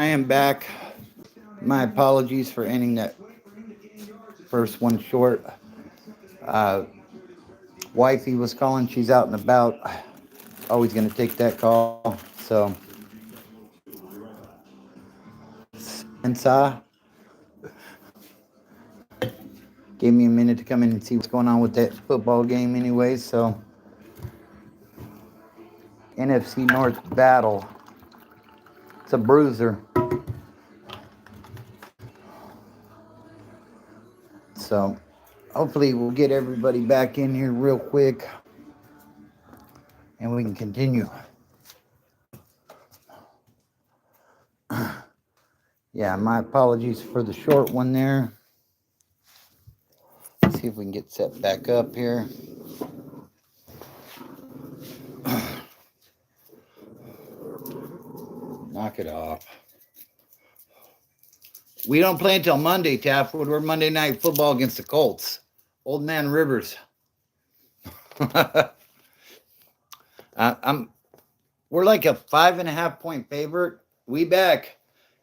I am back. My apologies for ending that first one short. Uh, Wifey was calling. She's out and about. Always going to take that call. So, Spencer gave me a minute to come in and see what's going on with that football game, anyways. So, NFC North battle. It's a bruiser. So, hopefully, we'll get everybody back in here real quick and we can continue. Yeah, my apologies for the short one there. Let's see if we can get set back up here. Knock it off. We don't play until Monday, Tafford. We're Monday Night Football against the Colts. Old Man Rivers. We're like a 5.5 point favorite. We back.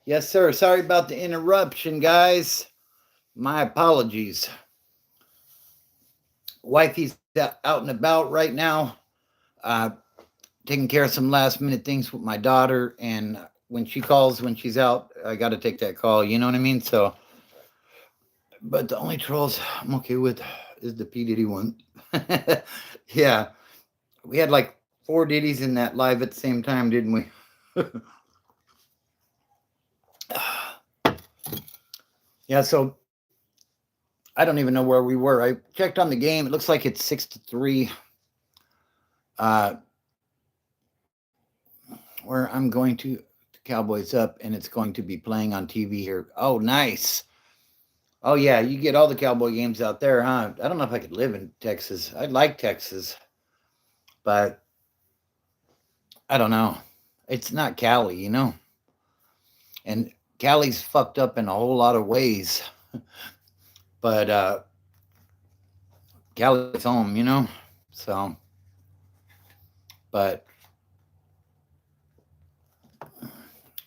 Yes, sir. Sorry about the interruption, guys. My apologies. Wifey's out and about right now, taking care of some last minute things with my daughter. And when she calls, when she's out, I got to take that call. You know what I mean? So, but the only trolls I'm okay with is the P. Diddy one. Yeah. We had like 4 Diddies in that live at the same time, didn't we? Yeah, so I don't even know where we were. I checked on the game. It looks like it's 6-3. Where I'm going to the Cowboys up, and it's going to be playing on TV here. Oh, nice. Oh, yeah, you get all the Cowboy games out there, huh? I don't know if I could live in Texas. I like Texas, but I don't know. It's not Cali, you know? And Cali's fucked up in a whole lot of ways. But Cali's home, you know? So, but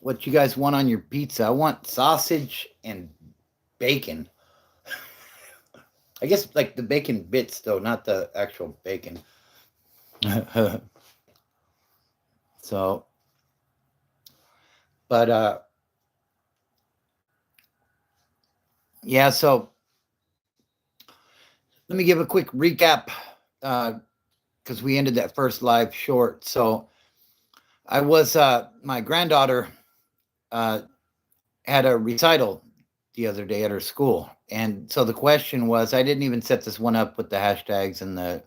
what you guys want on your pizza? I want sausage and bacon. I guess like the bacon bits, though, not the actual bacon. So, but yeah, so let me give a quick recap because we ended that first live short. So I was, my granddaughter had a recital the other day at her school. And so the question was, I didn't even set this one up with the hashtags and the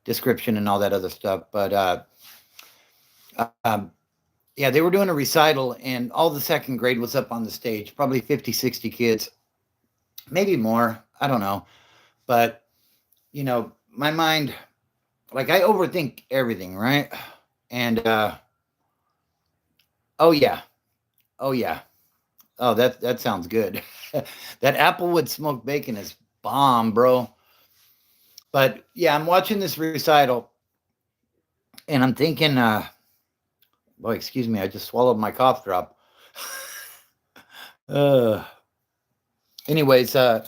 description and all that other stuff, but yeah, they were doing a recital and all the second grade was up on the stage, probably 50, 60 kids, maybe more. I don't know. But, you know, my mind, like I overthink everything, right? And, oh yeah. Oh yeah. Oh, that sounds good. That Applewood smoked bacon is bomb, bro. But yeah, I'm watching this recital and I'm thinking, boy, excuse me, I just swallowed my cough drop. uh, anyways, so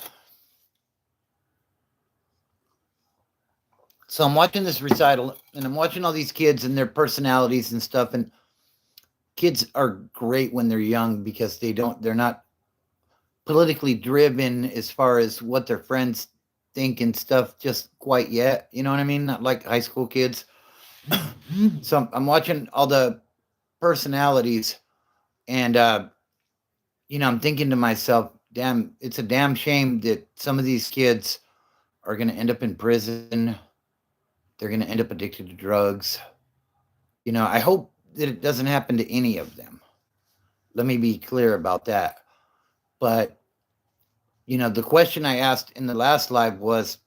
I'm watching this recital and I'm watching all these kids and their personalities and stuff. And kids are great when they're young because they're not politically driven as far as what their friends think and stuff just quite yet. You know what I mean? Not like high school kids. So I'm watching all the personalities and, you know, I'm thinking to myself, damn, it's a damn shame that some of these kids are going to end up in prison. They're going to end up addicted to drugs. You know, I hope that it doesn't happen to any of them. Let me be clear about that. But, you know, the question I asked in the last live was,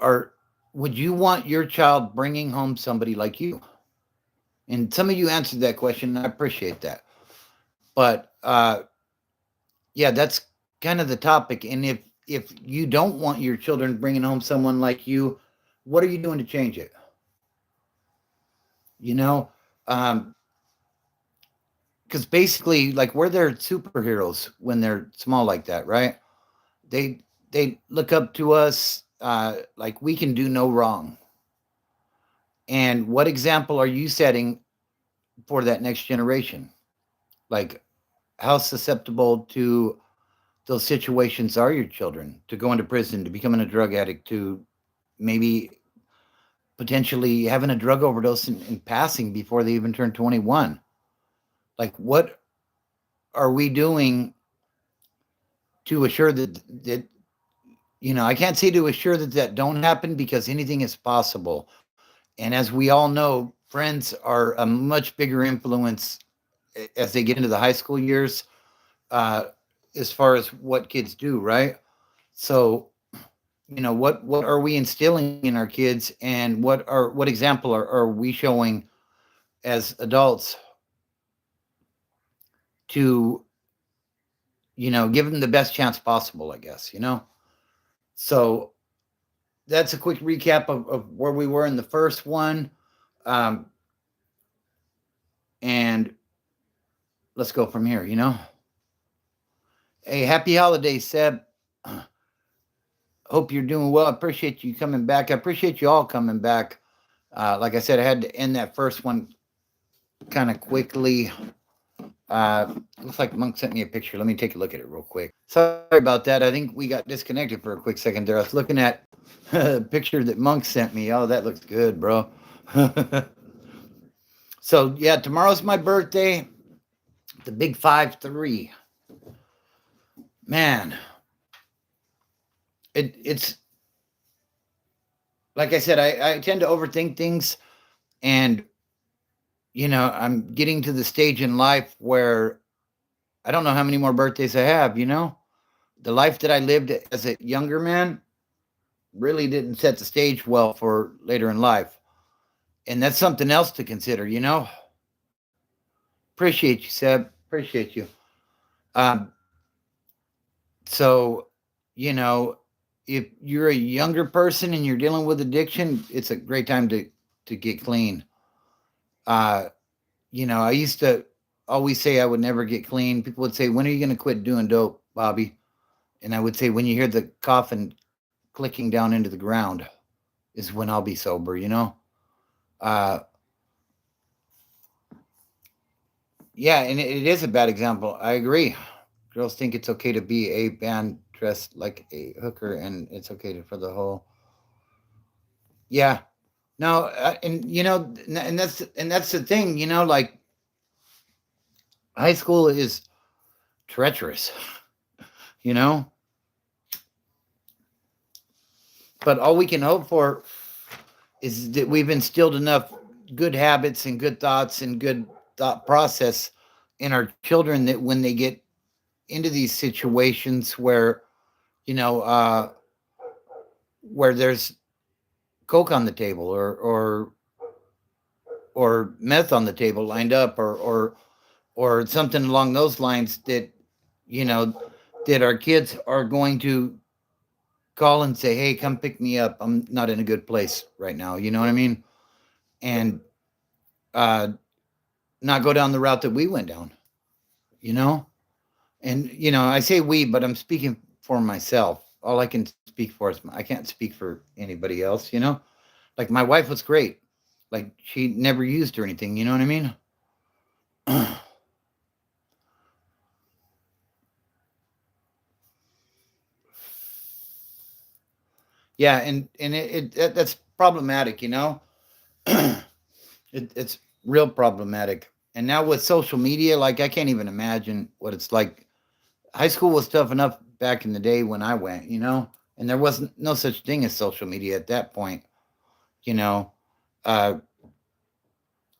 would you want your child bringing home somebody like you? And some of you answered that question. And I appreciate that. But yeah, that's kind of the topic. And if you don't want your children bringing home someone like you, what are you doing to change it? You know, because basically, like, we're their superheroes when they're small like that, right? They they look up to us, like we can do no wrong. And what example are you setting for that next generation? Like, how susceptible to those situations are your children to go into prison, to becoming a drug addict, to maybe potentially having a drug overdose and passing before they even turn 21? Like, what are we doing to assure that I can't say to assure that don't happen, because anything is possible. And as we all know, friends are a much bigger influence as they get into the high school years, uh, as far as what kids do, right? So, what are we instilling in our kids, and what example are we showing as adults to, give them the best chance possible, I guess. So that's a quick recap of where we were in the first one. Um, and let's go from here. Hey, happy holidays, Seb. Hope you're doing well. I appreciate you coming back. I appreciate you all coming back. Like I said, I had to end that first one kind of quickly. Looks like Monk sent me a picture. Let me take a look at it real quick. Sorry about that. I think we got disconnected for a quick second there. I was looking at a picture that Monk sent me. Oh, that looks good, bro. So, yeah, tomorrow's my birthday. The big 5-3. Man, it's like I said, I tend to overthink things, and I'm getting to the stage in life where I don't know how many more birthdays I have. The life that I lived as a younger man really didn't set the stage well for later in life. And that's something else to consider. Appreciate you, Seb. Appreciate you. Um, so, you know, if you're a younger person and you're dealing with addiction, it's a great time to get clean. Uh, I used to always say I would never get clean. People would say, "When are you going to quit doing dope, Bobby?" And I would say, "When you hear the coffin clicking down into the ground, is when I'll be sober." Uh, yeah, and it is a bad example. I agree. Girls think it's okay to be a band dressed like a hooker, and it's okay for the whole. Yeah, no, and that's the thing. Like, high school is treacherous. You know, but all we can hope for is that we've instilled enough good habits and good thoughts and good thought process in our children that when they get into these situations where there's coke on the table, or meth on the table lined up, or something along those lines, you know that our kids are going to call and say, "Hey, come pick me up. I'm not in a good place right now." You know what I mean? And uh, not go down the route that we went down. You know, and I say we, but I'm speaking for myself. All I can speak for is I can't speak for anybody else. Like, my wife was great. Like, she never used or anything. You know what I mean? Yeah, and that's problematic. It's real problematic. And now with social media, like, I can't even imagine what it's like. High school was tough enough back in the day when I went, and there wasn't no such thing as social media at that point. You know, uh,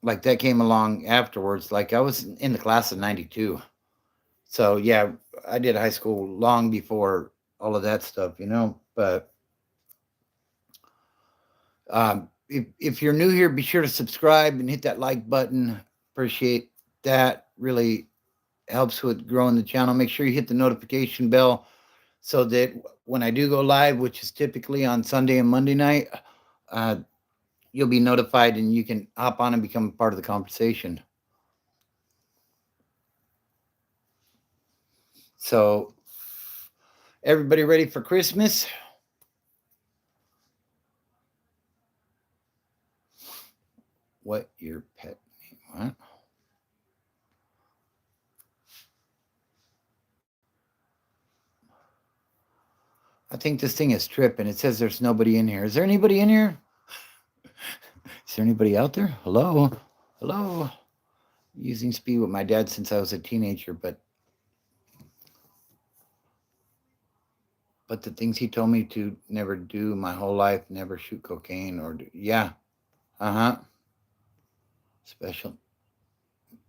like, that came along afterwards. Like, I was in the class of '92, so yeah, I did high school long before all of that stuff. But if you're new here, be sure to subscribe and hit that like button. Appreciate that. Really helps with growing the channel. Make sure you hit the notification bell so that when I do go live, which is typically on Sunday and Monday night, uh, you'll be notified and you can hop on and become part of the conversation. So, everybody ready for Christmas? What your pet name? What? I think this thing is tripping. It says there's nobody in here. Is there anybody in here? Is there anybody out there? Hello? Hello? Using speed with my dad since I was a teenager, but the things he told me to never do my whole life, never shoot cocaine or do, yeah. Uh-huh. Special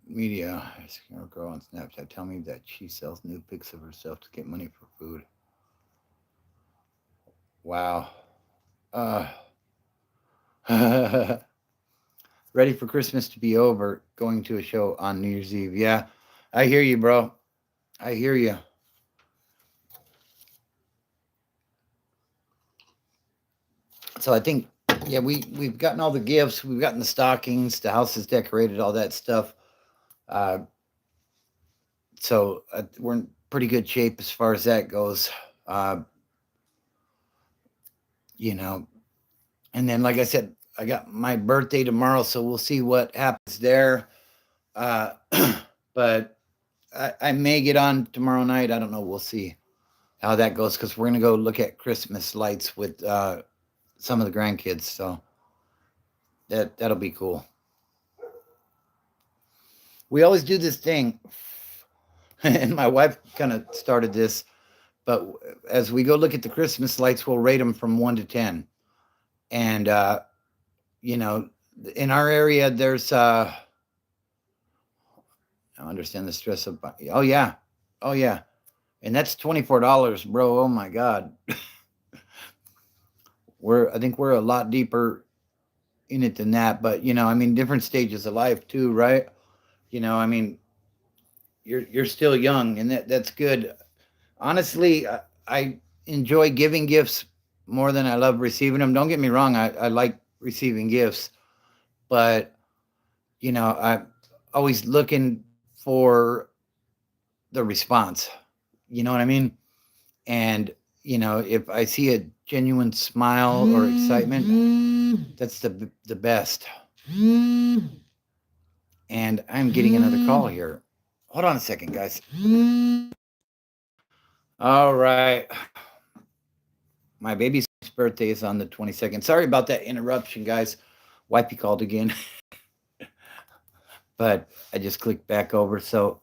media. A girl on Snapchat tell me that she sells nude pics of herself to get money for food. Wow. Ready for Christmas to be over, going to a show on New Year's Eve. Yeah, I hear you, bro. I hear you. So I think, yeah, we've gotten all the gifts, we've gotten the stockings, the house is decorated, all that stuff. So we're in pretty good shape as far as that goes. You know, and then like I said, I got my birthday tomorrow, so we'll see what happens there. But I may get on tomorrow night. I don't know. We'll see how that goes because we're gonna go look at Christmas lights with some of the grandkids. So that'll be cool. We always do this thing, and my wife kind of started this. But as we go look at the Christmas lights, we'll rate them from 1 to 10. And you know, in our area, there's I understand the stress of. Oh yeah, and that's $24, bro. Oh my God. I think we're a lot deeper in it than that, but I mean, different stages of life too, right? I mean, you're still young, and that's good. Honestly, I enjoy giving gifts more than I love receiving them. Don't get me wrong, I like receiving gifts, but I'm always looking for the response. You know what I mean? And if I see a genuine smile or excitement, that's the best. And I'm getting another call here. Hold on a second, guys. All right. My baby's birthday is on the 22nd. Sorry about that interruption, guys. Wifey called again. But I just clicked back over. So,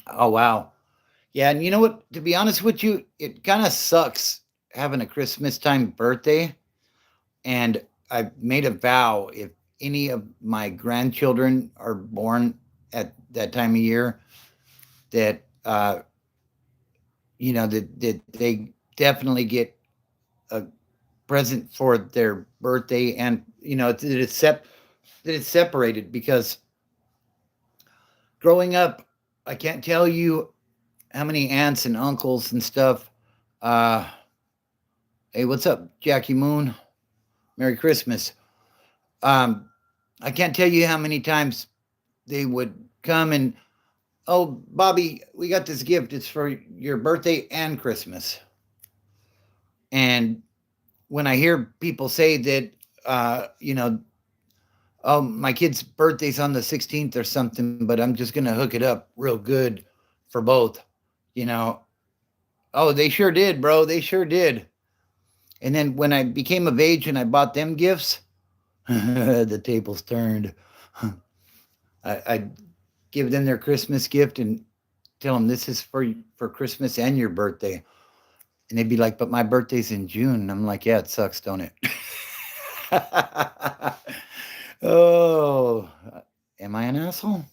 oh, wow. Yeah. And you know what? To be honest with you, it kind of sucks having a Christmas time birthday. And I made a vow if any of my grandchildren are born at that time of year, that that they definitely get a present for their birthday, and that it's separated, because growing up, I can't tell you how many aunts and uncles and stuff. Uh, hey, what's up, Jackie Moon? Merry Christmas. Um, I can't tell you how many times they would come and, oh, Bobby, we got this gift. It's for your birthday and Christmas. And when I hear people say that, oh, my kid's birthday's on the 16th or something, but I'm just going to hook it up real good for both, you know, oh, they sure did, bro. They sure did. And then when I became of age and I bought them gifts, the tables turned. I give them their Christmas gift and tell them this is for Christmas and your birthday. And they'd be like, but my birthday's in June. And I'm like, yeah, it sucks, don't it? Oh, am I an asshole?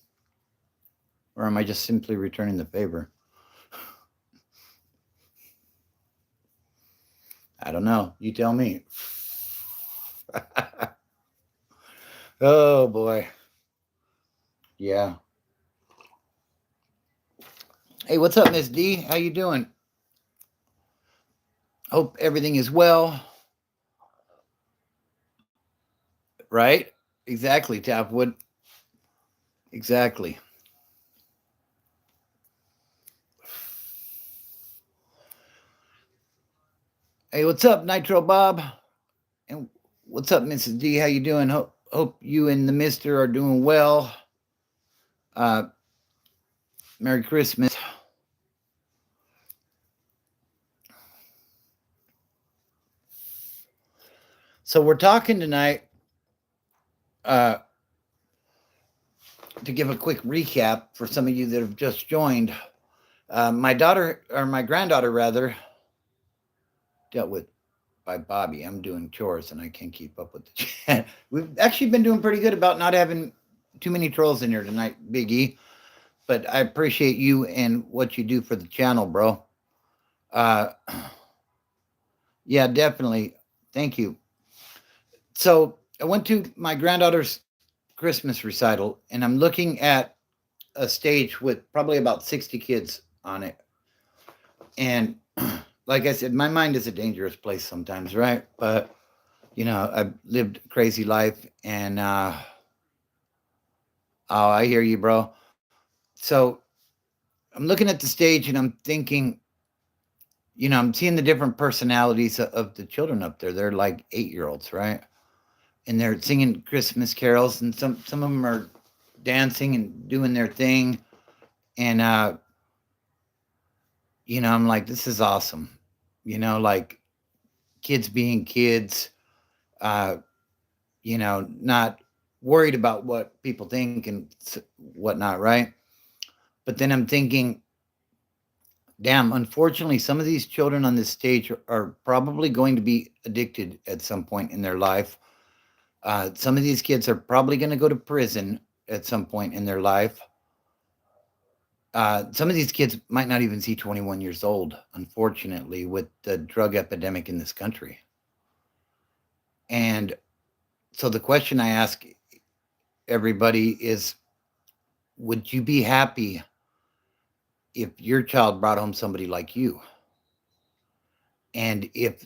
Or am I just simply returning the favor? I don't know. You tell me. Oh boy. Yeah. Hey, what's up, Miss D? How you doing? Hope everything is well. Right? Exactly, Tapwood. Exactly. Hey, what's up, Nitro Bob? And what's up, Mrs. D? How you doing? Hope you and the Mister are doing well. Uh, Merry Christmas. So we're talking tonight. Uh, to give a quick recap for some of you that have just joined, my daughter, or my granddaughter rather, dealt with by Bobby. I'm doing chores and I can't keep up with the chat. We've actually been doing pretty good about not having too many trolls in here tonight, Big E. But I appreciate you and what you do for the channel, bro. Yeah, definitely. Thank you. So I went to my granddaughter's Christmas recital, and I'm looking at a stage with probably about 60 kids on it. And like I said, my mind is a dangerous place sometimes, right? But I've lived a crazy life, and oh, I hear you, bro. So I'm looking at the stage, and I'm thinking, I'm seeing the different personalities of the children up there. They're like 8-year-olds, right? And they're singing Christmas carols, and some of them are dancing and doing their thing. And I'm like, this is awesome. Like kids being kids, uh, not worried about what people think and whatnot, right? But then I'm thinking, damn, unfortunately, some of these children on this stage are probably going to be addicted at some point in their life. Some of these kids are probably going to go to prison at some point in their life. Some of these kids might not even see 21 years old, unfortunately, with the drug epidemic in this country. And so the question I ask everybody is, would you be happy if your child brought home somebody like you? And if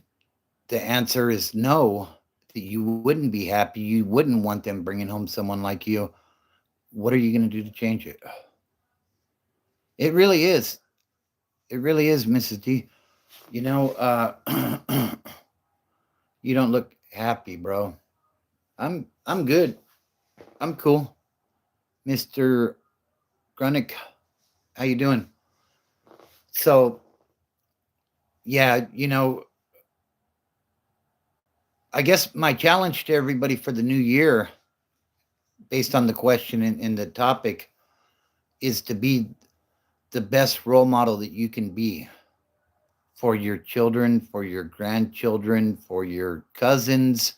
the answer is no, that you wouldn't be happy, you wouldn't want them bringing home someone like you, what are you going to do to change it? It really is. It really is, Mrs. D. You know, you don't look happy, bro. I'm good. I'm cool. Mr. Grunick, how you doing? So, yeah, I guess my challenge to everybody for the new year, based on the question and the topic, is to be the best role model that you can be for your children, for your grandchildren, for your cousins,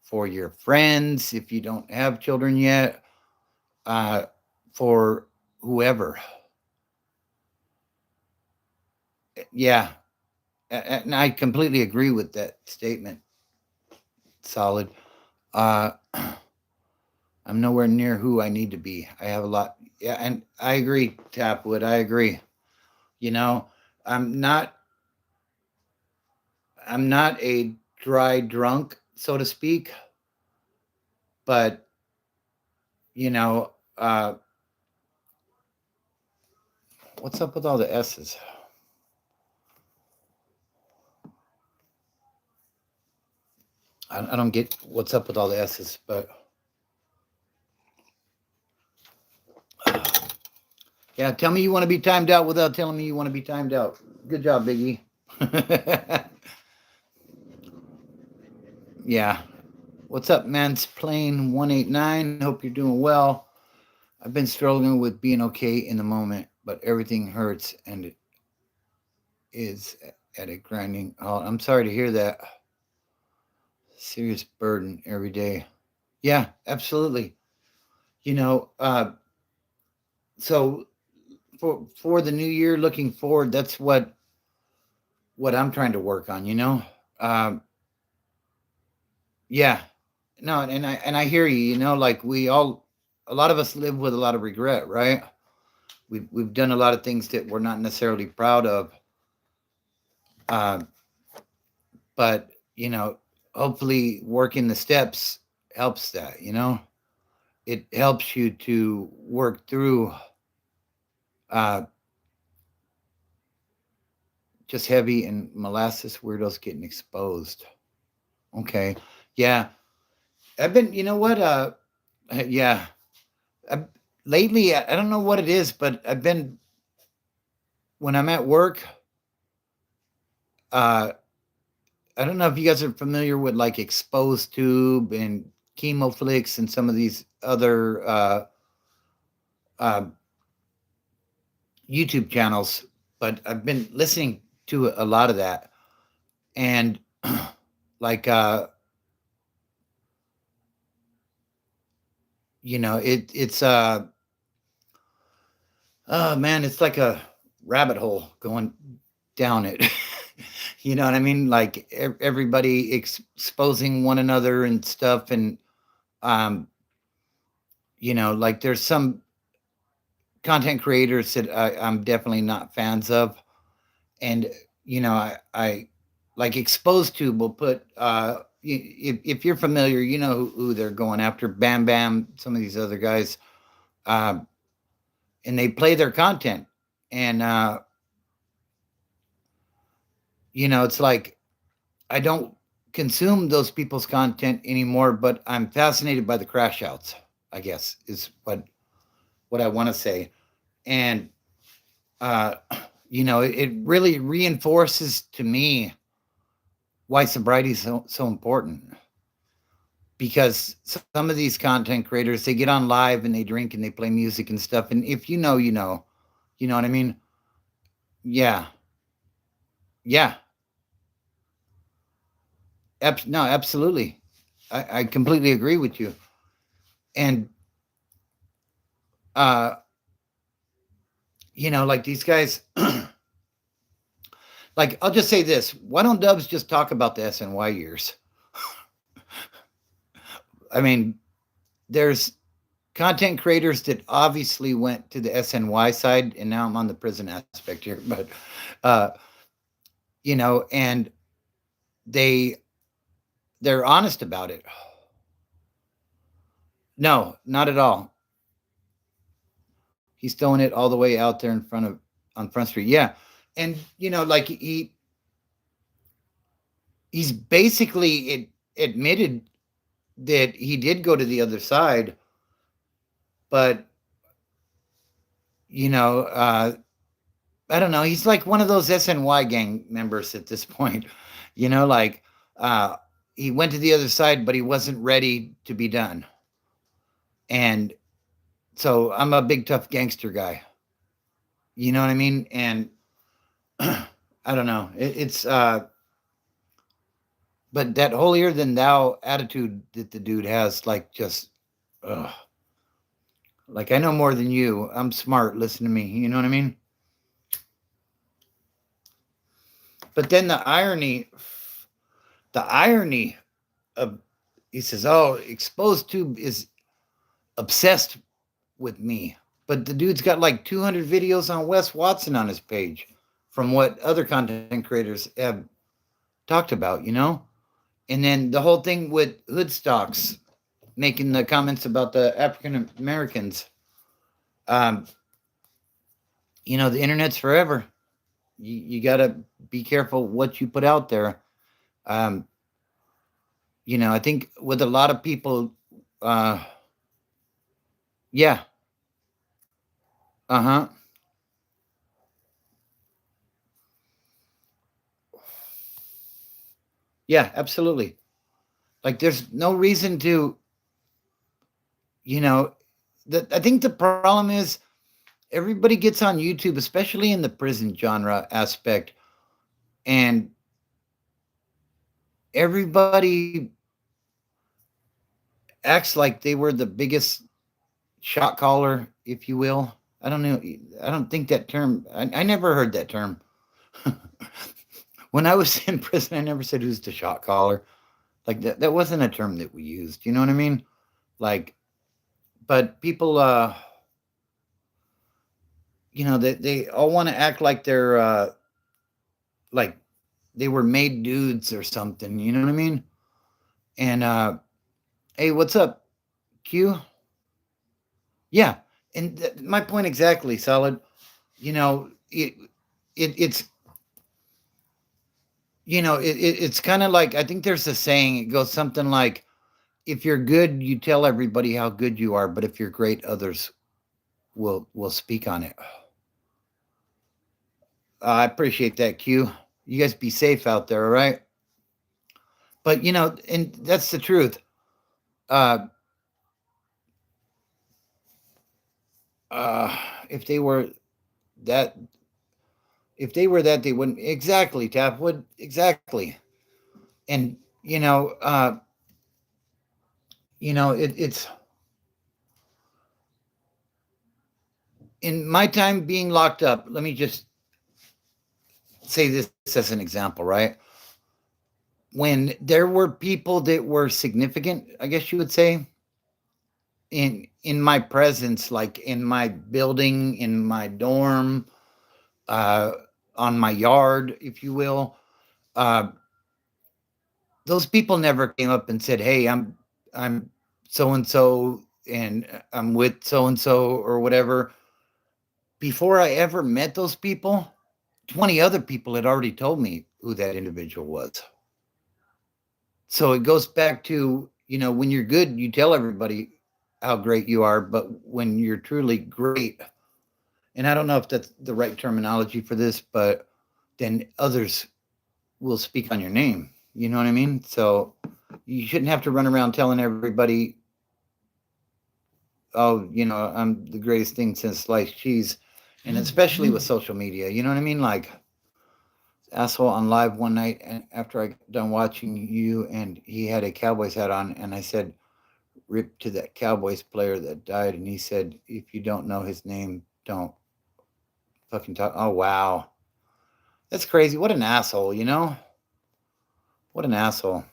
for your friends, if you don't have children yet, for whoever. Yeah. And I completely agree with that statement. Solid. Uh, I'm nowhere near who I need to be. I have a lot. Yeah, and I agree, Tapwood. I agree. You know, I'm not. I'm not a dry drunk, so to speak. But you know, uh, what's up with all the S's? I don't get what's up with all the S's, but yeah, tell me you want to be timed out without telling me you want to be timed out. Good job, Biggie. Yeah. What's up, Mansplain 189? Hope you're doing well. I've been struggling with being okay in the moment, but everything hurts and it is at a grinding halt. I'm sorry to hear that. Serious burden every day. Yeah, absolutely. You know, so for the new year, looking forward, that's what I'm trying to work on. Um, yeah, no, and I hear you. Like a lot of us live with a lot of regret, right? We've done a lot of things that we're not necessarily proud of, uh, but hopefully working the steps helps that. It helps you to work through uh, just heavy and molasses weirdos getting exposed. Okay. Yeah. I've been, you know what? Yeah. I, lately, I don't know what it is, but I've been, when I'm at work, uh, I don't know if you guys are familiar with like Exposed Tube and Chemoflix and some of these other uh, YouTube channels, but I've been listening to a lot of that. And like, it's oh man, it's like a rabbit hole going down it. You know what I mean? Like everybody exposing one another and stuff, and um, like there's some content creators that I'm definitely not fans of, and I like Exposed Tube will put if you're familiar, you know who they're going after, Bam Bam, some of these other guys, um, and they play their content, and it's like I don't consume those people's content anymore, but I'm fascinated by the crash outs, I guess, is what I want to say. And uh, it really reinforces to me why sobriety is so important. Because some of these content creators, they get on live and they drink and they play music and stuff. And if you know, you know what I mean? Yeah. Yeah. No, absolutely. I completely agree with you. And uh, like these guys, like I'll just say this: why don't Dubs just talk about the SNY years? I mean, there's content creators that obviously went to the SNY side, and now I'm on the prison aspect here, but uh, and they're honest about it. No, not at all. He's throwing it all the way out there in front of on Front Street. Yeah, and like he's basically admitted that he did go to the other side, but I don't know. He's like one of those SNY gang members at this point. Like uh, he went to the other side, but he wasn't ready to be done. And so I'm a big tough gangster guy. You know what I mean? And I don't know. It's but that holier than thou attitude that the dude has, like just, ugh. Like I know more than you. I'm smart. Listen to me. You know what I mean? But then the irony of he says, "Oh, Exposed Tube is obsessed with me," but the dude's got like 200 videos on Wes Watson on his page, from what other content creators have talked about. And then the whole thing with Hoodstocks making the comments about the African Americans. Um, the internet's forever. You got to be careful what you put out there. Um, I think with a lot of people, uh, yeah, uh huh, yeah, absolutely. Like, there's no reason to, you know, I think the problem is everybody gets on YouTube, especially in the prison genre aspect, and everybody acts like they were the biggest shot caller, if you will. I don't know. I don't think that term. I never heard that term. When I was in prison, I never said who's the shot caller. Like that wasn't a term that we used. You know what I mean? Like, but people, they all want to act like they're like they were made dudes or something. You know what I mean? And hey, what's up, Q? Yeah, and my point exactly, solid. You know, it's it's kind of like, I think there's a saying, it goes something like, if you're good, you tell everybody how good you are, but if you're great, others will speak on it. I appreciate that, Q. You guys be safe out there, all right? But and that's the truth. Uh, if they were that, they wouldn't exactly tap would exactly. And it's in my time being locked up. Let me just say this as an example, right? When there were people that were significant, I guess you would say, in my presence, like in my building, in my dorm, uh, on my yard, if you will. Uh, those people never came up and said, "Hey, I'm so and so, and I'm with so and so or whatever." Before I ever met those people, 20 other people had already told me who that individual was. So it goes back to, when you're good, you tell everybody how great you are, but when you're truly great, and I don't know if that's the right terminology for this, but then others will speak on your name. You know what I mean? So you shouldn't have to run around telling everybody, "Oh, I'm the greatest thing since sliced cheese," and especially with social media. You know what I mean? Like, asshole on live one night, and after I got done watching you, and he had a Cowboys hat on, and I said, "Rip to that Cowboys player that died," and he said, "If you don't know his name, don't fucking talk." Oh wow, that's crazy. What an asshole, What an asshole.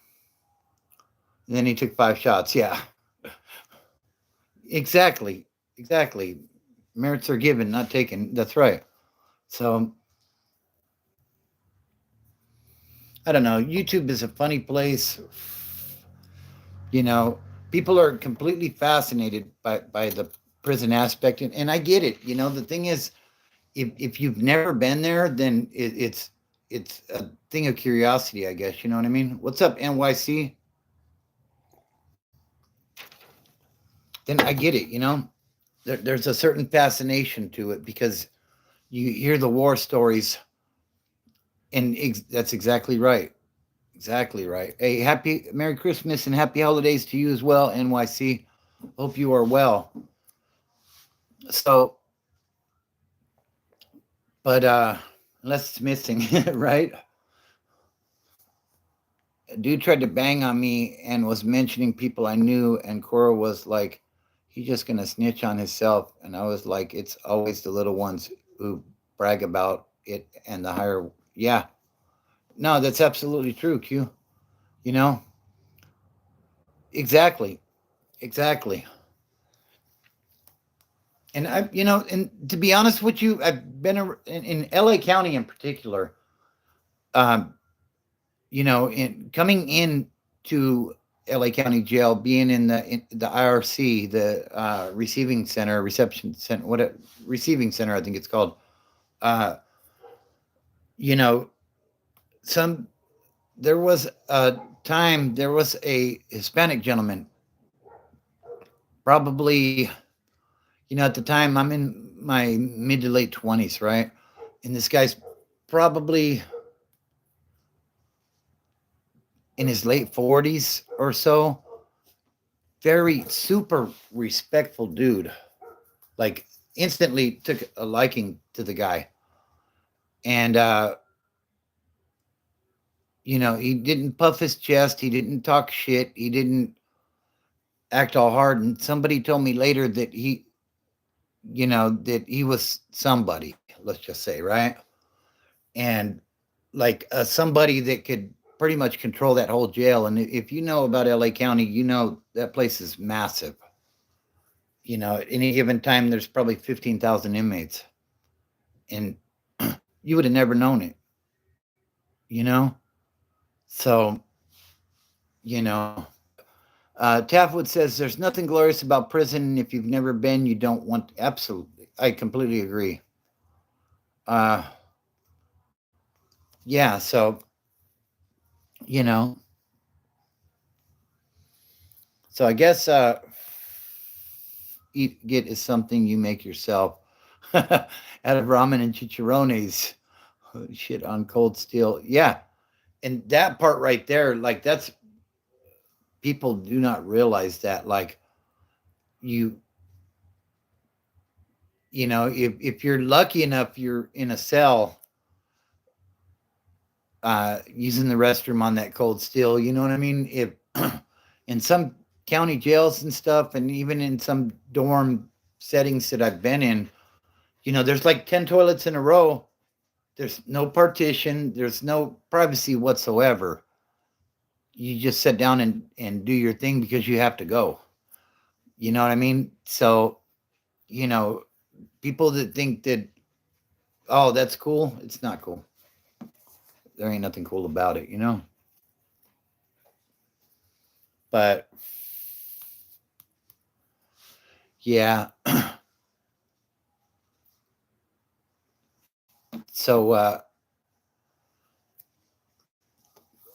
And then he took 5 shots. Yeah, exactly, exactly. Merits are given, not taken. That's right. So I don't know. YouTube is a funny place. You know, People are completely fascinated by the prison aspect, and I get it. The thing is, if you've never been there, then it's a thing of curiosity, I guess. You know what I mean? What's up, NYC? Then I get it. There's a certain fascination to it because you hear the war stories, and that's exactly right. Exactly right. Hey, happy Merry Christmas and happy holidays to you as well, NYC. Hope you are well. So, but unless it's missing, right? A dude tried to bang on me and was mentioning people I knew, and Cora was like, "He's just gonna snitch on himself," and I was like, "It's always the little ones who brag about it, and the higher." Yeah, no, that's absolutely true, Q. You know, exactly, exactly. And and to be honest with you, I've been in LA County in particular. Um, in coming in to LA County Jail, being in the IRC, the receiving center, reception center, receiving center, I think it's called. Uh, you know, some there was a time there was a Hispanic gentleman, probably at the time I'm in my mid to late 20s, right? And this guy's probably in his late 40s or so. Very super respectful dude. Like, instantly took a liking to the guy. And he didn't puff his chest, he didn't talk shit, he didn't act all hard. And somebody told me later that he was somebody, let's just say, right? And like somebody that could pretty much control that whole jail. And if you know about LA County, that place is massive. At any given time, there's probably 15,000 inmates, and you would have never known it. You know, so you know. Taffwood says there's nothing glorious about prison. If you've never been, you don't want. Absolutely, I completely agree. Uh, yeah. So you know. So I guess eat get is something you make yourself out of ramen and chicharrones. Shit on cold steel. Yeah. And that part right there, like that's people do not realize that. Like you if you're lucky enough you're in a cell using the restroom on that cold steel, you know what I mean? If in some county jails and stuff, and even in some dorm settings that I've been in, there's like 10 toilets in a row. There's no partition, there's no privacy whatsoever. You just sit down and do your thing because you have to go. You know what I mean? So, you know, people that think that, oh, that's cool, it's not cool. There ain't nothing cool about it, you know? But yeah. So,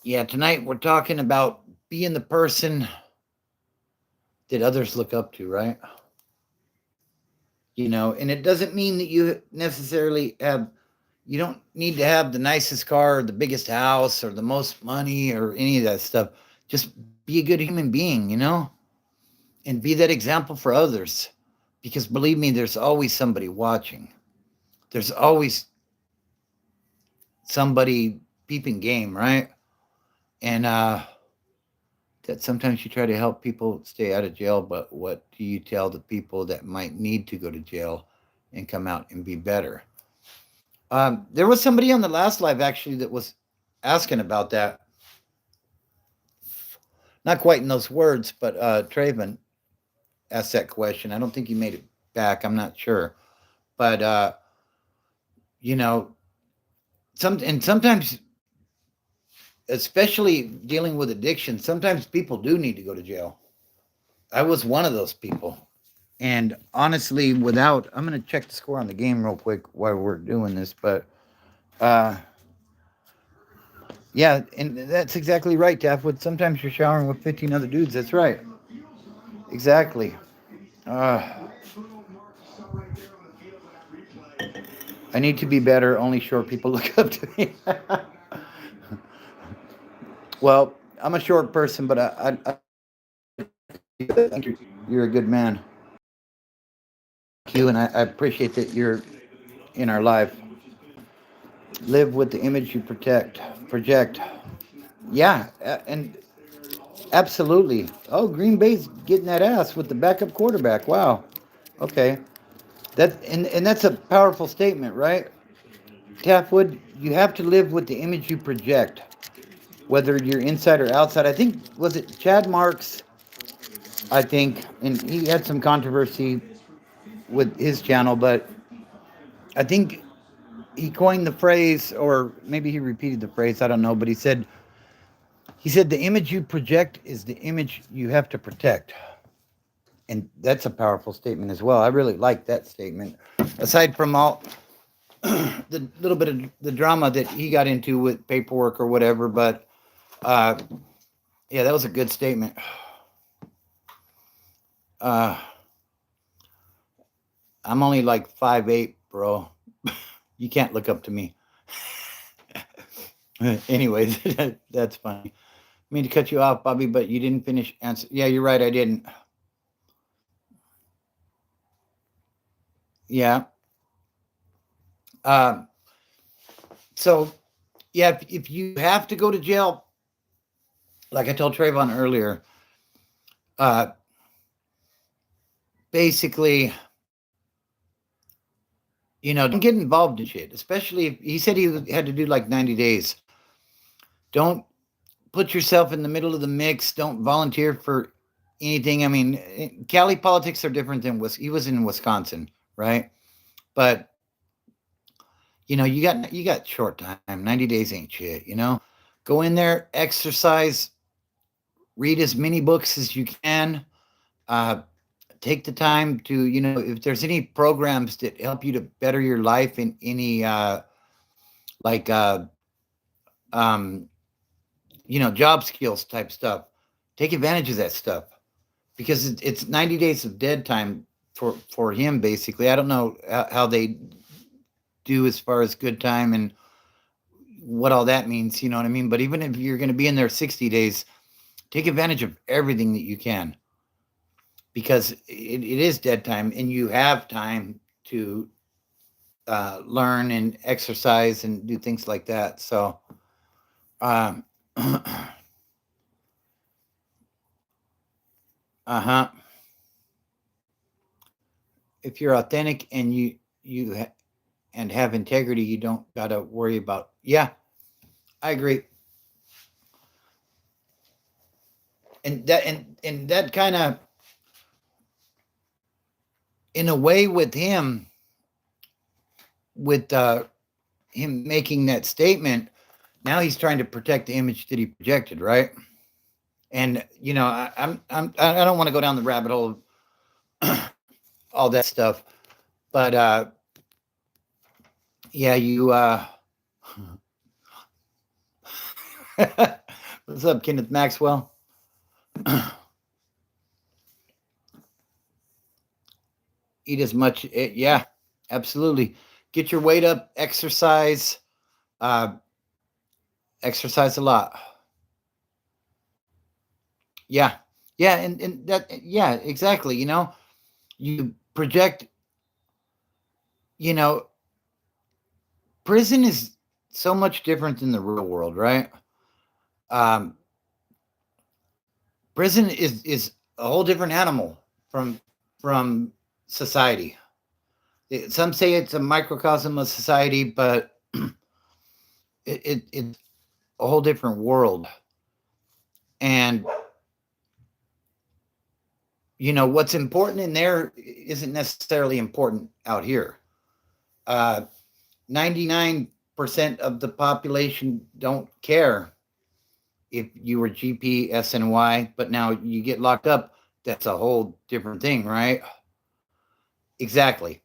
yeah, tonight we're talking about being the person that others look up to, right? And it doesn't mean that you necessarily you don't need to have the nicest car or the biggest house or the most money or any of that stuff. Just be a good human being, and be that example for others. Because believe me, there's always somebody watching. There's always somebody peeping game, right? And that sometimes you try to help people stay out of jail, but what do you tell the people that might need to go to jail and come out and be better? There was somebody on the last live actually that was asking about that. Not quite in those words, but Traven asked that question. I don't think he made it back. I'm not sure. But, you know, sometimes, especially dealing with addiction, sometimes people do need to go to jail. I was one of those people. And honestly, I'm going to check the score on the game real quick while we're doing this. But uh, yeah, and that's exactly right, Taffwood. Sometimes you're showering with 15 other dudes. That's right. Exactly. Uh, I need to be better. Only short people look up to me. Well, I'm a short person, but I think you're a good man. Thank you, and I appreciate that you're in our life. Live with the image you project. Yeah, and absolutely. Oh, Green Bay's getting that ass with the backup quarterback. Wow. Okay. And that's a powerful statement, right? Taffwood, you have to live with the image you project, whether you're inside or outside. I think was it Chad Marks, I think, and he had some controversy with his channel, but I think he coined the phrase, or maybe he repeated the phrase, I don't know, but he said the image you project is the image you have to protect. And that's a powerful statement as well. I really like that statement. Aside from all the little bit of the drama that he got into with paperwork or whatever, but uh, yeah, that was a good statement. Uh, I'm only like 5'8", bro. You can't look up to me. Anyways, that's funny. I mean to cut you off, Bobby, but you didn't finish answer. Yeah, you're right. I didn't. Yeah. Uh, so yeah, if you have to go to jail, like I told Trayvon earlier, uh, basically, don't get involved in shit. Especially if he said he had to do like 90 days. Don't put yourself in the middle of the mix. Don't volunteer for anything. I mean, Cali politics are different than he was in Wisconsin, right? But you got short time. 90 days ain't shit. Go in there, exercise, read as many books as you can. Uh, take the time to if there's any programs that help you to better your life in any like um job skills type stuff. Take advantage of that stuff because it's 90 days of dead time for him basically. I don't know how they do as far as good time and what all that means, you know what I mean? But even if you're going to be in there 60 days, take advantage of everything that you can because it is dead time and you have time to learn and exercise and do things like that. So, um, uh-huh. If you're authentic and and have integrity, you don't got to worry about. Yeah, I agree. And that kind of in a way with him with him making that statement, now he's trying to protect the image that he projected, right? And I don't want to go down the rabbit hole of all that stuff, but yeah, you what's up, Kenneth Maxwell? Eat as much, yeah, absolutely. Get your weight up, uh, exercise a lot. Yeah, yeah, and that, yeah, exactly. You project. You know, prison is so much different than the real world, right? Um, prison is a whole different animal from society. Some say it's a microcosm of society, but it's a whole different world. And what's important in there isn't necessarily important out here. 99% of the population don't care if you were GP, SNY, but now you get locked up. That's a whole different thing, right? Exactly.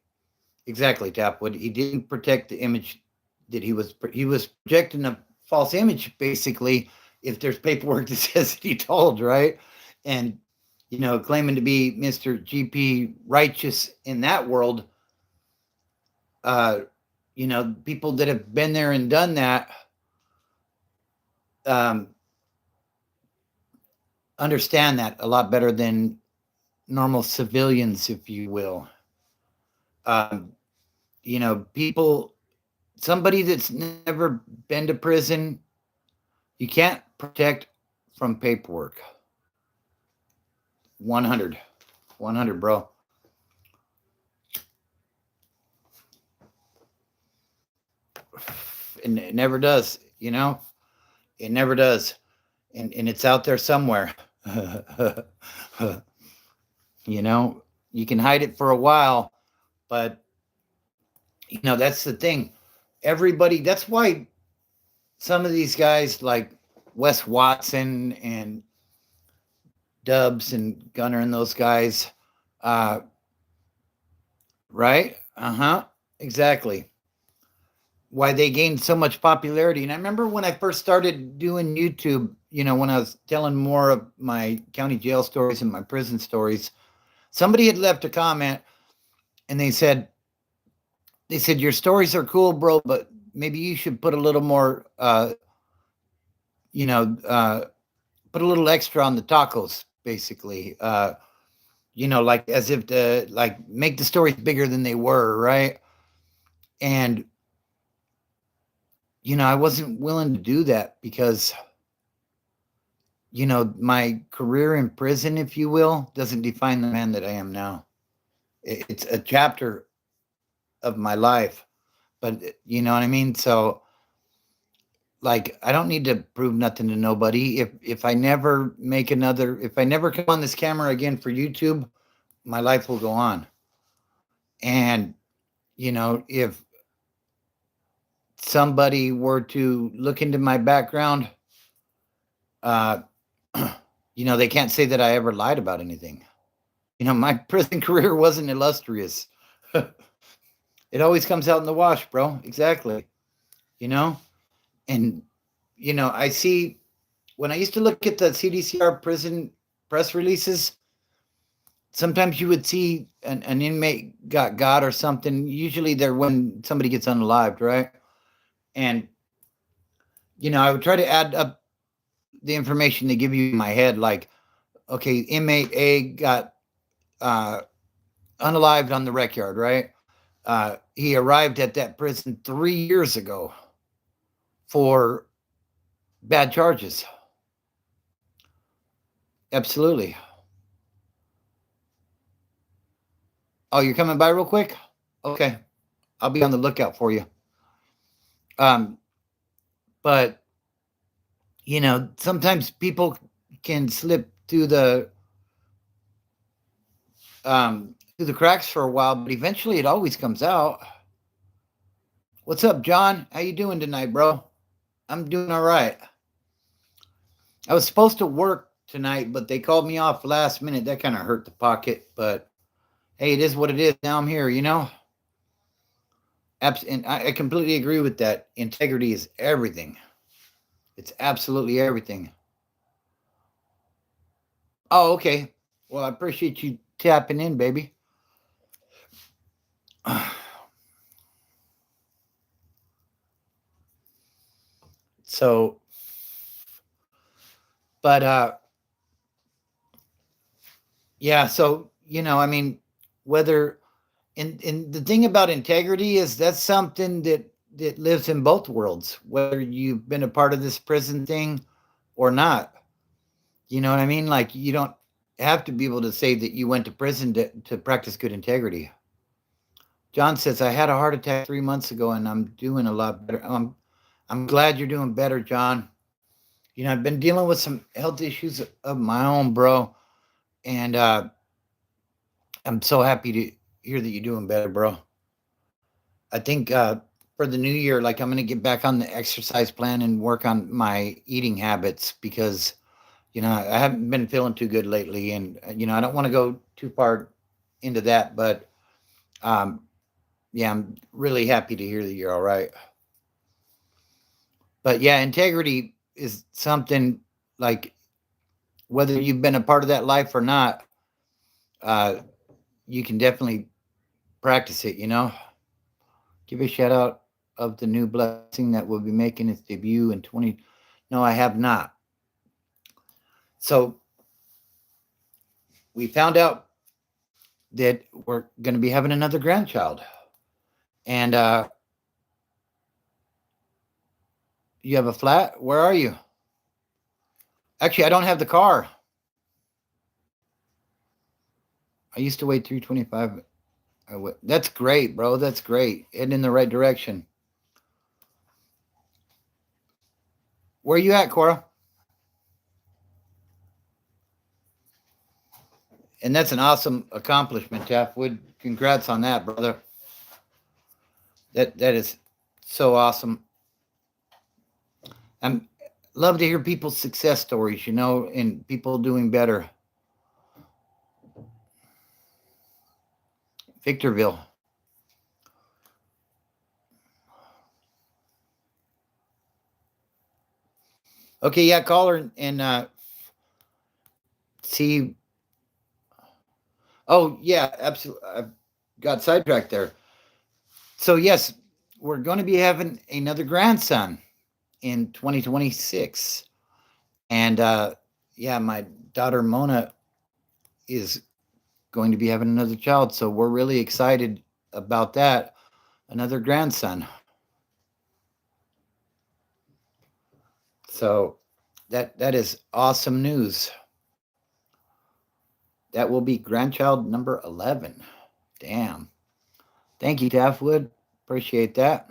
Exactly, Tapwood. He didn't protect the image that he was projecting a false image, basically, if there's paperwork that says that he told, right? And claiming to be Mr. GP righteous in that world, people that have been there and done that um, understand that a lot better than normal civilians, if you will. Um, people, somebody that's never been to prison, you can't protect from paperwork. 100, 100, bro. And it never does, it never does. And it's out there somewhere. You can hide it for a while, but that's the thing. Everybody, that's why some of these guys like Wes Watson and Dubs and Gunner and those guys, right? Uh-huh. Exactly. Why they gained so much popularity. And I remember when I first started doing YouTube, when I was telling more of my county jail stories and my prison stories, somebody had left a comment and they said, your stories are cool, bro, but maybe you should put a little more, put a little extra on the tacos, basically. Like as if to like make the stories bigger than they were, right? And I wasn't willing to do that because my career in prison, if you will, doesn't define the man that I am now. It's a chapter of my life, but you know what I mean? So like I don't need to prove nothing to nobody. If I never if I never come on this camera again for YouTube, my life will go on. And if somebody were to look into my background, they can't say that I ever lied about anything. My prison career wasn't illustrious. It always comes out in the wash, bro. Exactly. And I see when I used to look at the CDCR prison press releases, sometimes you would see an inmate got or something. Usually they're when somebody gets unalived, right? And I would try to add up the information they give you in my head, like, okay, inmate A got unalived on the rec yard, right? He arrived at that prison 3 years ago for bad charges. Absolutely. Oh, you're coming by real quick? Okay. I'll be on the lookout for you. Um, but sometimes people can slip through the cracks for a while, but eventually it always comes out. What's up, John? How you doing tonight, bro? I'm doing all right. I was supposed to work tonight, but they called me off last minute. That kind of hurt the pocket, but hey, it is what it is. Now I'm here, And I completely agree with that. Integrity is everything. It's absolutely everything. Oh, okay. Well, I appreciate you tapping in, baby. So, but yeah. So I mean, whether and the thing about integrity is that's something that lives in both worlds. Whether you've been a part of this prison thing or not, you know what I mean. Like you don't have to be able to say that you went to prison to practice good integrity. John says, I had a heart attack 3 months ago and I'm doing a lot better. I'm glad you're doing better, John. I've been dealing with some health issues of my own, bro. And I'm so happy to hear that you're doing better, bro. I think for the new year, like I'm going to get back on the exercise plan and work on my eating habits because, I haven't been feeling too good lately. And, I don't want to go too far into that, but um, yeah, I'm really happy to hear that you're all right. But yeah, integrity is something like whether you've been a part of that life or not, uh, you can definitely practice it. Give a shout out of the new blessing that will be making its debut in 20. No, I have not. So we found out that we're going to be having another grandchild. And you have a flat? Where are you? Actually, I don't have the car. I used to weigh 325. That's great, bro. That's great. Heading in the right direction. Where are you at, Cora? And that's an awesome accomplishment, Jeff Wood. Congrats on that, brother. That is so awesome. I'm love to hear people's success stories, and people doing better. Victorville. Okay, yeah, call her and see. Oh, yeah, absolutely. I got sidetracked there. So, yes, we're going to be having another grandson in 2026. And yeah, my daughter Mona is going to be having another child. So, we're really excited about that. Another grandson. So, that is awesome news. That will be grandchild number 11. Damn. Thank you, Taffwood. Appreciate that.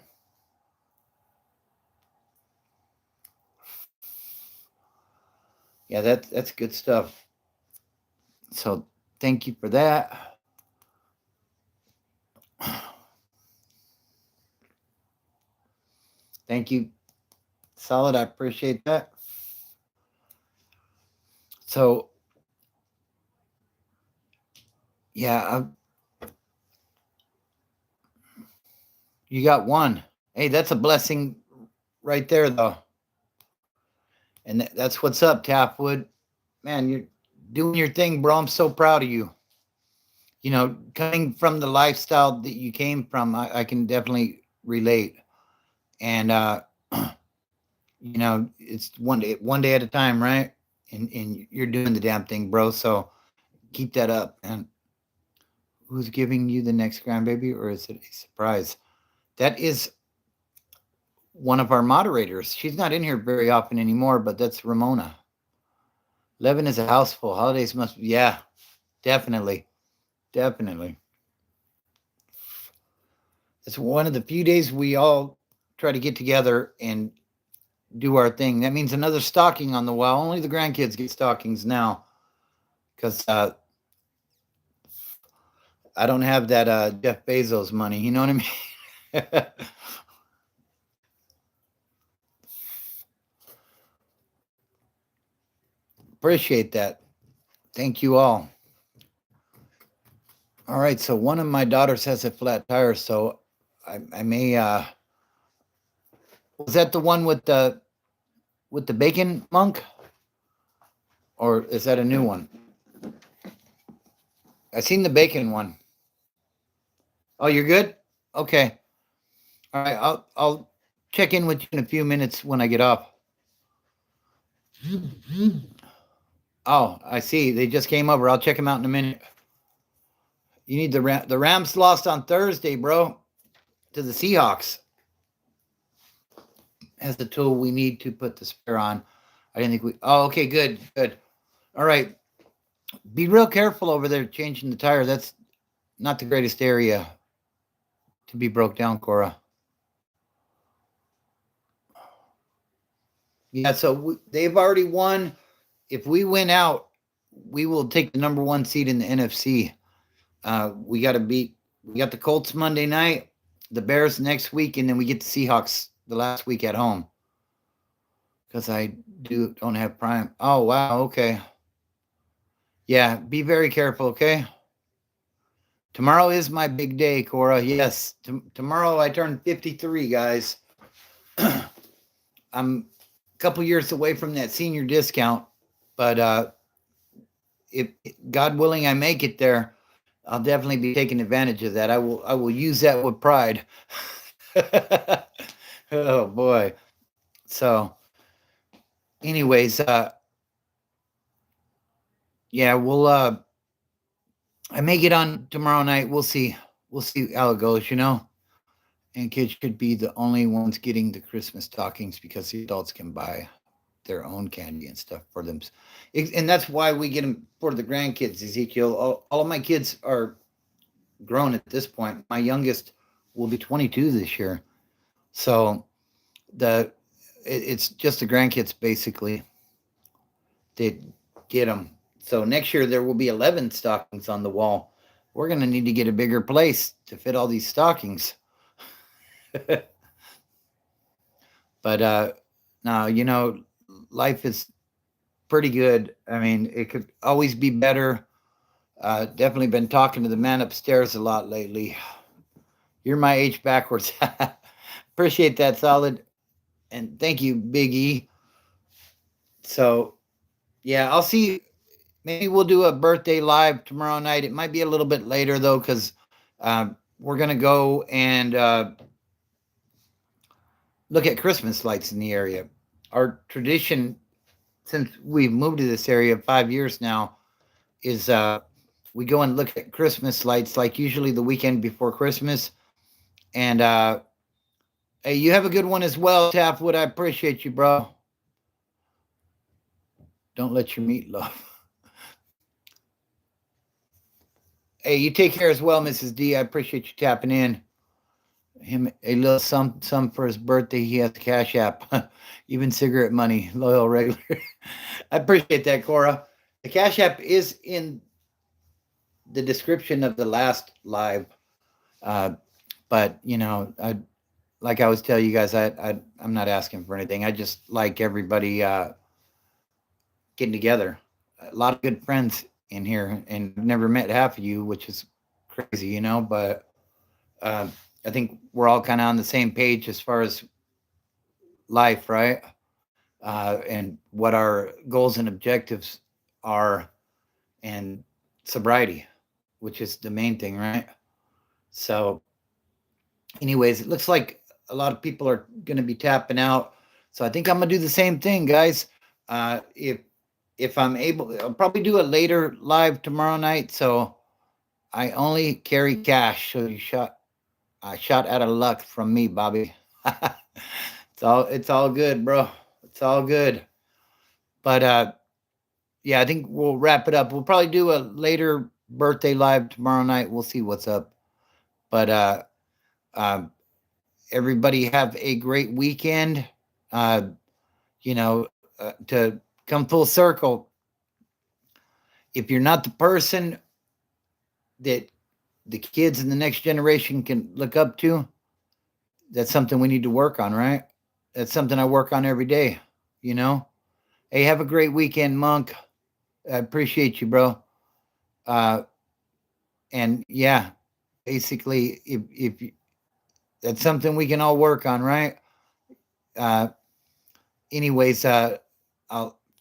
Yeah, that's good stuff. So thank you for that. Thank you, Solid. I appreciate that. So yeah, you got one. Hey, that's a blessing right there, though. And that's what's up, Tapwood. Man, you're doing your thing, bro. I'm so proud of you. Coming from the lifestyle that you came from, I can definitely relate. And it's one day at a time, right? And you're doing the damn thing, bro. So keep that up. And who's giving you the next grandbaby, or is it a surprise? That is one of our moderators. She's not in here very often anymore, but that's Ramona. Levin is a house full. Holidays must be, yeah, definitely. Definitely. It's one of the few days we all try to get together and do our thing. That means another stocking on the wall. Only the grandkids get stockings now because I don't have that Jeff Bezos money. You know what I mean? Appreciate that. Thank you all. All right, so one of my daughters has a flat tire, so I may. Was that the one with the bacon monk, or is that a new one? I seen the bacon one. Oh, you're good. Okay. All right. I'll check in with you in a few minutes when I get off. Oh, I see. They just came over. I'll check them out in a minute. You need the Rams lost on Thursday, bro, to the Seahawks. As the tool we need to put the spare on. I didn't think we. Oh, okay, good. All right. Be real careful over there changing the tire. That's not the greatest area to be broke down, Cora. Yeah, so they've already won. If we win out, we will take the number 1 seed in the NFC. We got the Colts Monday night, the Bears next week, and then we get the Seahawks the last week at home. Because I don't have Prime. Oh, wow, okay. Yeah, be very careful, okay? Tomorrow is my big day, Cora. Yes, tomorrow I turn 53, guys. I'm a couple years away from that senior discount, but if God willing I make it there, I'll definitely be taking advantage of that. I will use that with pride. Oh boy. So anyways, yeah, we'll I may get on tomorrow night. We'll see how it goes, And kids should be the only ones getting the Christmas stockings because the adults can buy their own candy and stuff for them. And that's why we get them for the grandkids, Ezekiel. All of my kids are grown at this point. My youngest will be 22 this year. So it's just the grandkids basically. They get them. So next year there will be 11 stockings on the wall. We're going to need to get a bigger place to fit all these stockings. But now, life is pretty good. I mean, it could always be better. Definitely been talking to the man upstairs a lot lately. You're my age backwards. Appreciate that, Solid. And thank you, Big E. So, yeah, I'll see. Maybe we'll do a birthday live tomorrow night. It might be a little bit later, though, because we're going to go and look at Christmas lights in the area. Our tradition, since we've moved to this area 5 years now, is we go and look at Christmas lights, like usually the weekend before Christmas. And hey, you have a good one as well, Tapwood. I appreciate you, bro. Don't let your meat love. Hey, you take care as well, Mrs. D. I appreciate you tapping in. Him a little some for his birthday. He has a Cash App, even cigarette money, loyal regular. I appreciate that, Cora. The Cash App is in the description of the last live, but like I always tell you guys, I'm not asking for anything. I just like everybody getting together. A lot of good friends in here, and I've never met half of you, which is crazy, but I think we're all kind of on the same page as far as life, right? and what our goals and objectives are, and sobriety, which is the main thing, right? So, anyways, it looks like a lot of people are going to be tapping out. So I think I'm gonna do the same thing, guys. If I'm able, I'll probably do a later live tomorrow night. So I only carry cash. So I shot out of luck from me, Bobby. It's all good, bro. It's all good. But yeah, I think we'll wrap it up. We'll probably do a later birthday live tomorrow night. We'll see what's up. But um, everybody have a great weekend. Uh, to come full circle, if you're not the person that the kids in the next generation can look up to, that's something we need to work on, right? That's something I work on every day, you know? Hey, have a great weekend, Monk. I appreciate you, bro. Uh, and yeah, basically, if that's something we can all work on, right? Uh, anyways,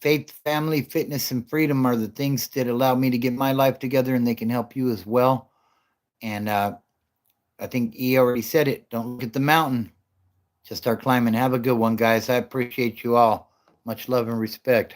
faith, family, fitness, and freedom are the things that allow me to get my life together, and they can help you as well. And I think E already said it. Don't look at the mountain, just start climbing. Have a good one, guys. I appreciate you all. Much love and respect.